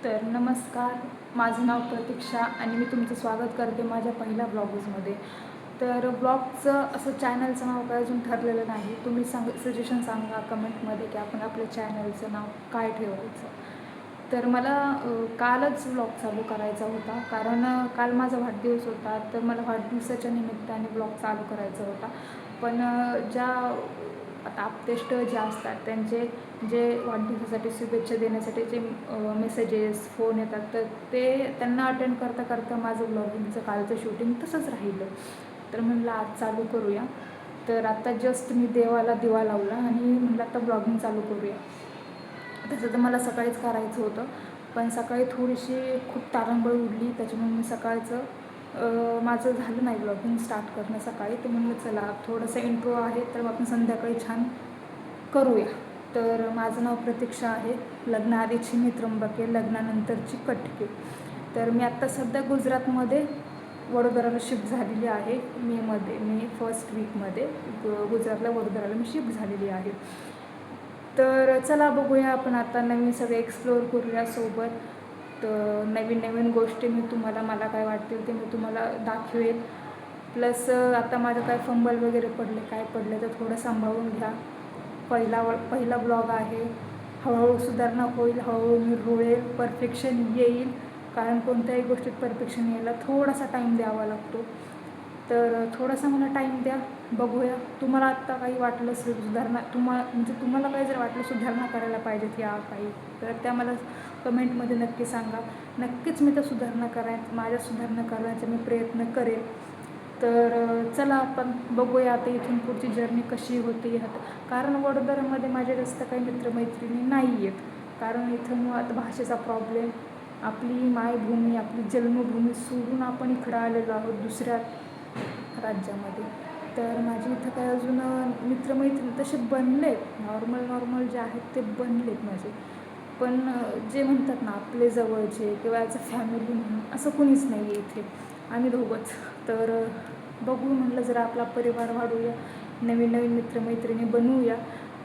तर नमस्कार, माझं नाव प्रतीक्षा आणि मी तुमचं स्वागत करते माझ्या पहिल्या ब्लॉग्समध्ये. तर ब्लॉगचं असं चॅनलचं नाव काय अजून ठरलेलं नाही. तुम्ही सजेशन सांगा कमेंटमध्ये की आपण आपल्या चॅनलचं नाव काय ठेवायचं. तर मला कालच ब्लॉग चालू करायचा होता, कारण काल माझा वाढदिवस होता. तर मला वाढदिवसाच्या निमित्ताने ब्लॉग चालू करायचा होता. पण ज्या आता आप्तेष्ट जे असतात त्यांचे जे वाढदिवसासाठी शुभेच्छा देण्यासाठी जे मेसेजेस फोन येतात, तर ते त्यांना अटेंड करता करता माझं ब्लॉगिंगचं कालचं शूटिंग तसंच राहिलं. तर म्हणलं आज चालू करूया. तर आत्ता जस्ट मी देवाला दिवा लावला आणि म्हणलं आता ब्लॉगिंग चालू करूया. तसं तर मला सकाळीच करायचं होतं, पण सकाळी थोडीशी खूप तारांबळ उडली, त्याच्यामुळे मी सकाळचं माझं झालं नाही ब्लॉगिंग स्टार्ट करणं सकाळी. तर म्हणलं चला थोडंसं इंट्रो आहे तर आपण संध्याकाळी छान करूया. तर माझं नाव प्रतीक्षा आहे. लग्नाआधीची मी त्र्यंबके, लग्नानंतरची कटके. तर मी आत्ता सध्या गुजरातमध्ये वडोदराला शिफ्ट झालेली आहे. मे फर्स्ट वीकमध्ये गुजरातला वडोदराला मी शिफ्ट झालेली आहे. तर चला बघूया, आपण आता नवीन सगळे एक्सप्लोअर करूया सोबत. तर नवीन नवीन गोष्टी मला काय वाटतील ते मी तुम्हाला दाखवेल. प्लस आता माझं काय फंबल वगैरे काय पडले तर थोडं सांभाळून घ्या. पहिला ब्लॉग आहे. हळूहळू सुधारणा होईल, हळूहळू मी रुळेल, परफेक्शन येईल. कारण कोणत्याही गोष्टीत परफेक्शन यायला थोडासा टाईम द्यावा लागतो. तर थोडासा मला टाईम द्या, बघूया. तुम्हाला आत्ता काही वाटलं असेल सुधारणा, तुम्हाला काही जर वाटलं सुधारणा करायला पाहिजेत या काही, तर त्या मला कमेंटमध्ये नक्की सांगा. नक्कीच मी त्या माझ्या सुधारणा करण्याचा मी प्रयत्न करेन. तर चला आपण बघूया आता इथून पुढची जर्नी कशी होते. कारण वडोदरामध्ये माझ्या जास्त काही मित्रमैत्रिणी नाही आहेत. कारण इथं आता भाषेचा प्रॉब्लेम, आपली मायभूमी, आपली जन्मभूमी सोडून आपण इकडं आलेलो आहोत दुसऱ्या राज्यामध्ये. तर माझे इथं काय अजून मित्रमैत्रिणी तसे बनलेत, नॉर्मल जे आहेत ते बनलेत माझे. पण जे म्हणतात ना आपले जवळचे किंवा ॲज अ फॅमिली म्हणून असं कुणीच नाही आहे इथे. आम्ही दोघंच. तर बघू म्हटलं जरा आपला परिवार वाढवूया, नवीन नवीन मित्रमैत्रिणी बनवूया.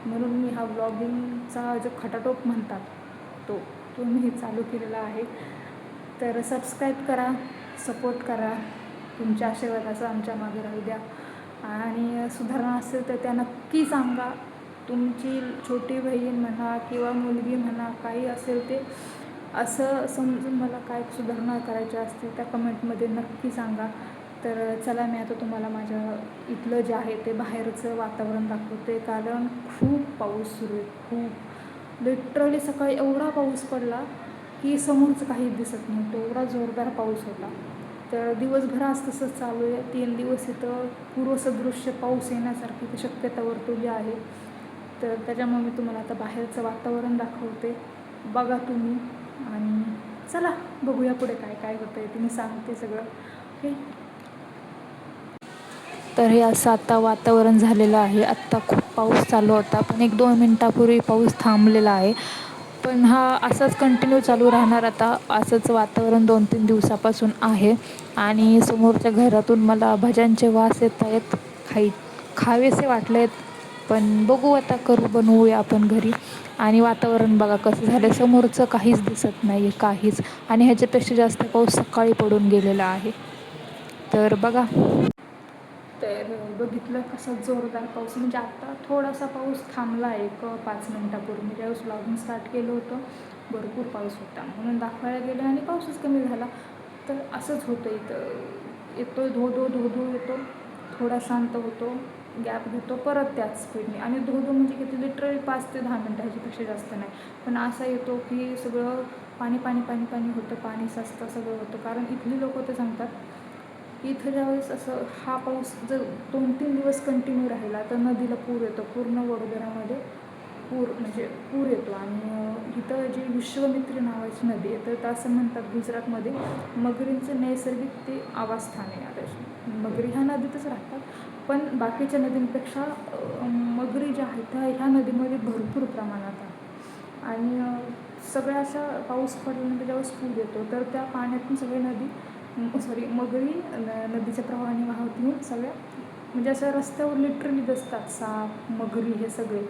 म्हणून मी हा ब्लॉगिंगचा जो खटाटोप म्हणतात तो मी चालू केलेला आहे. तर सबस्क्राईब करा, सपोर्ट करा. तुमच्या आशीर्वादाचं आमच्या मागे राहू द्या. आणि सुधारणा असेल तर त्या नक्की सांगा. तुमची छोटी बहीण म्हणा किंवा मुलगी म्हणा, काही असेल ते असं समजून मला काय सुधारणा करायच्या असतील त्या कमेंटमध्ये नक्की सांगा. तर चला मी आता तुम्हाला माझ्या इथलं जे आहे ते बाहेरचं वातावरण दाखवते. कारण खूप पाऊस सुरू आहे, खूप लिटरली सकाळी एवढा पाऊस पडला की समोरचं काहीच दिसत नव्हतं, एवढा जोरदार पाऊस होता. तर दिवसभर आज तसंच चालू आहे. 3 दिवस इथं पूर्वसदृश्य पाऊस येण्यासारखी शक्यता वर्तवली आहे. तर त्याच्यामुळे मी तुम्हाला आता बाहेरचं वातावरण दाखवते, बघा तुम्ही. आणि चला बघूया पुढे काय काय होतं आहे, तुम्ही सांगते सगळं. ओके. तर हे असं आता वातावरण झालेलं आहे. आत्ता खूप पाऊस चालू होता, पण 1-2 मिनटापूर्वी पाऊस थांबलेला आहे. पण हा असाच कंटिन्यू चालू राहणार. आता असंच वातावरण 2-3 दिवसापासून आहे. आणि समोरच्या घरातून मला भज्यांचे वास येत आहेत, खावेसे वाटले आहेत. पण बघू आता, बनवूया आपण घरी. आणि वातावरण बघा कसं झालं, समोरचं काहीच दिसत नाही आहे, काहीच. आणि ह्याच्यापेक्षा जास्त पाऊस सकाळी पडून गेलेला आहे. तर बघा, तर बघितलं कसा जोरदार पाऊस. म्हणजे आत्ता थोडासा पाऊस थांबला आहे, 5 मिनटापूर्वी. ज्यावेळेस ब्लॉगिंग स्टार्ट केलं होतं भरपूर पाऊस होता, म्हणून दाखवायला गेलं आणि पाऊसच कमी झाला. तर असंच होतं इथं. येतो धो येतो, थोडा शांत होतो, गॅप घेतो, परत त्याच स्पीडने. आणि धो म्हणजे किती, लिटरली 5 ते 10 मिनटं, ह्याच्यापेक्षा जास्त नाही. पण असा येतो की सगळं पाणी होतं, पाणी साचतं, सगळं होतं. कारण इथली लोकं ते सांगतात की इथं ज्यावेळेस असं हा पाऊस जर 2-3 दिवस कंटिन्यू राहिला तर नदीला पूर येतो. पूर्ण वडोदरामध्ये पूर येतो. आणि इथं जी विश्वामित्री नावाची नदी आहे, तर असं म्हणतात गुजरातमध्ये मगरींचं नैसर्गिक ते आवासस्थान आहे. आता मगरी ह्या नदीतच राहतात, पण बाकीच्या नदींपेक्षा मगरी ज्या आहेत त्या ह्या नदीमध्ये भरपूर प्रमाणात आहेत. आणि सगळ्या अशा पाऊस पडल्यानंतर ज्यावेळेस पूर येतो तर त्या पाण्यातून सगळी मगरी नदीच्या प्रवाहाने वाहत येऊन सगळ्या, म्हणजे अशा रस्त्यावर लिटरली दिसतात साप, मगरी हे सगळे.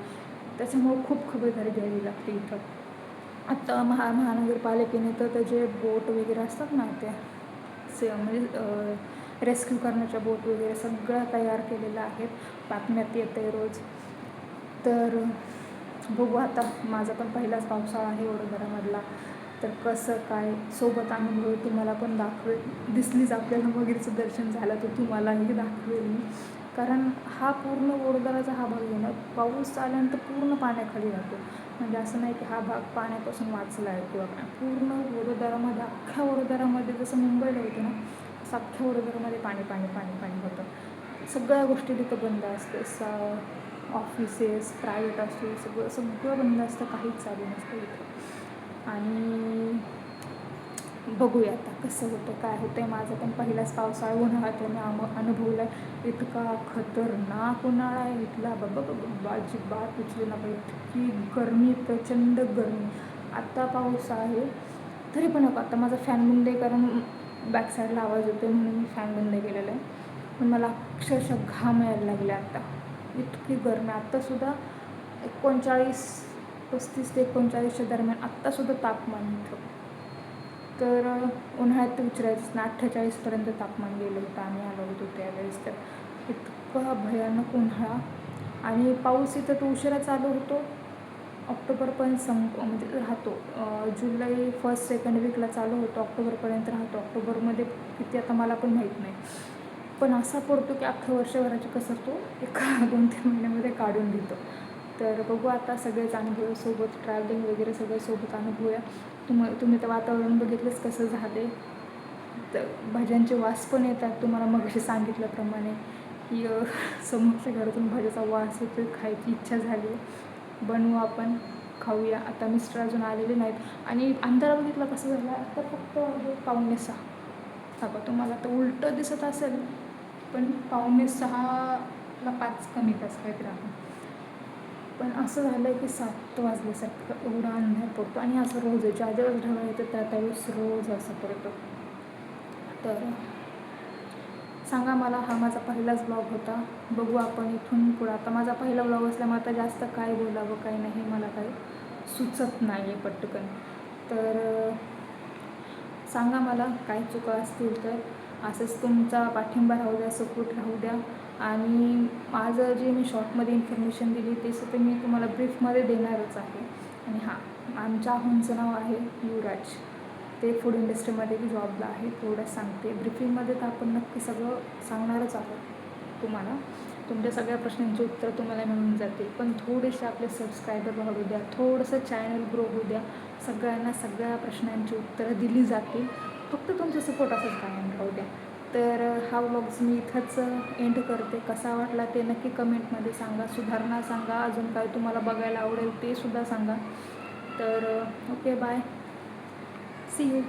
त्याच्यामुळं खूप खबरदारी घ्यावी लागते इथं. आत्ता महानगरपालिकेने तर त्याचे बोट वगैरे असतात ना, ते म्हणजे रेस्क्यू करण्याच्या बोट वगैरे सगळं तयार केलेलं आहे. बातम्यात येतं आहे रोज. तर बघू आता, माझा पण पहिलाच पावसाळा आहे वडोदरामधला, तर कसं काय सोबत अनुभव तुम्हाला पण दाखवेल. दिसलीच आपल्याला वगैरेचं दर्शन झालं तर तुम्हालाही दाखवेल मी, कारण हा पूर्ण वडोदराचा हा भाग आहे ना, पाऊस आल्यानंतर पूर्ण पाण्याखाली राहतो. म्हणजे असं नाही की हा भाग पाण्यापासून वाचला आहे किंवा काय, पूर्ण वडोदरामध्ये, अख्ख्या वडोदरामध्ये जसं मुंबईला होतं ना, असं अख्ख्या वडोदरामध्ये पाणी पाणी पाणी पाणी होतं. सगळ्या गोष्टी तिथं बंद असते. ऑफिसेस, प्रायव्हेट असो, सगळं बंद असतं, काहीच चालू नसतं इथं. आणि बघूया आता कसं होतं, काय होतं आहे. माझा पण पहिलाच पावसाळा उन्हाळ्यात मी अनुभवला आहे. इतका खतरनाक उन्हाळा आहे इथला, बाबा अजिबात उचलू नका. इतकी गरमी, प्रचंड गरमी. आत्ता पाऊस आहे तरी पण नको. आता माझा फॅन बंद आहे, कारण बॅक साईडला आवाज येतो आहे म्हणून मी फॅन बंद केलेला आहे. पण मला अक्षरशः घाम यायला लागले आता, इतकी गरमी. आत्तासुद्धा 35 ते 39च्या दरम्यान आत्तासुद्धा तापमान इथं. तर उन्हाळ्यात तर विचारायचंच ना, 48पर्यंत तापमान गेलं होतं. आम्ही आलो होतो त्यावेळेस. तर इतका भयानक उन्हाळा. आणि पाऊस इथं तो उशिरा चालू होतो, ऑक्टोबरपर्यंत म्हणजे राहतो. जुलै 1st-2nd वीकला चालू होतो, ऑक्टोबरपर्यंत राहतो. ऑक्टोबरमध्ये किती आता मला पण माहीत नाही, पण असा पडतो की अख्ख्या वर्षभराची कसर तो एका 2-3 महिन्यामध्ये काढून देतो. तर बघू आता, सगळेच अनुभव सोबत, ट्रॅव्हलिंग वगैरे सगळं सोबत अनुभवूया. तुम्ही तर वातावरण बघितलंच कसं झाले. तर भाज्यांचे वास पण येतात, तुम्हाला मगाशी सांगितल्याप्रमाणे की समोरच्या घरातून भाज्याचा वास येतो, खायची इच्छा झाली. बनवू आपण, खाऊया. आता मिस्टर अजून आलेले नाहीत आणि अंधारा बघितला कसं झाला. आता फक्त 5:45. बघा, तुम्हाला आता उलटं दिसत असेल, पण 5:45ला 5 कमी तास काहीतरी आहे. पण असं झालं आहे की 7 वाजल्यासारखं एवढा अंधार पडतो. आणि असं रोज आहे, ज्या दिवस ढगाळ येतं त्यावेळेस रोज असं पडतो. तर सांगा मला, हा माझा पहिलाच ब्लॉग होता. बघू आपण इथून पुढं. आता माझा पहिला ब्लॉग असल्यामुळे आता जास्त काय बोलावं काय नाही मला काही सुचत नाही आहे पटकन. तर सांगा मला काय चुका असतील तर. असंच तुमचा पाठिंबा राहू द्या, सपोर्ट राहू द्या. आणि माझं जे मी शॉर्टमध्ये इन्फॉर्मेशन दिली ते सुद्धा मी तुम्हाला ब्रीफमध्ये देणारच आहे. आणि हां, आमच्या अहोंचं नाव आहे युवराज. ते फूड इंडस्ट्रीमध्ये जॉबला आहे. तेवढंच सांगते. ब्रीफिंगमध्ये तर आपण नक्की सगळं सांगणारच आहोत तुम्हाला. तुमच्या सगळ्या प्रश्नांची उत्तरं तुम्हाला मिळून जातील. पण थोडेसे आपले सबस्क्रायबर वाढू द्या, थोडंसं चॅनल ग्रो होऊ द्या. सगळ्यांना सगळ्या प्रश्नांची उत्तरं दिली जातील. फक्त तुमचं सपोर्ट असंच कायम राहू द्या. तर हा व्लॉग्स मी इथंच एंड करते. कसा वाटला ते नक्की कमेंटमध्ये सांगा. सुधारणा सांगा, अजून काय तुम्हाला बघायला आवडेल ते सुद्धा सांगा. तर ओके, बाय, सी यू.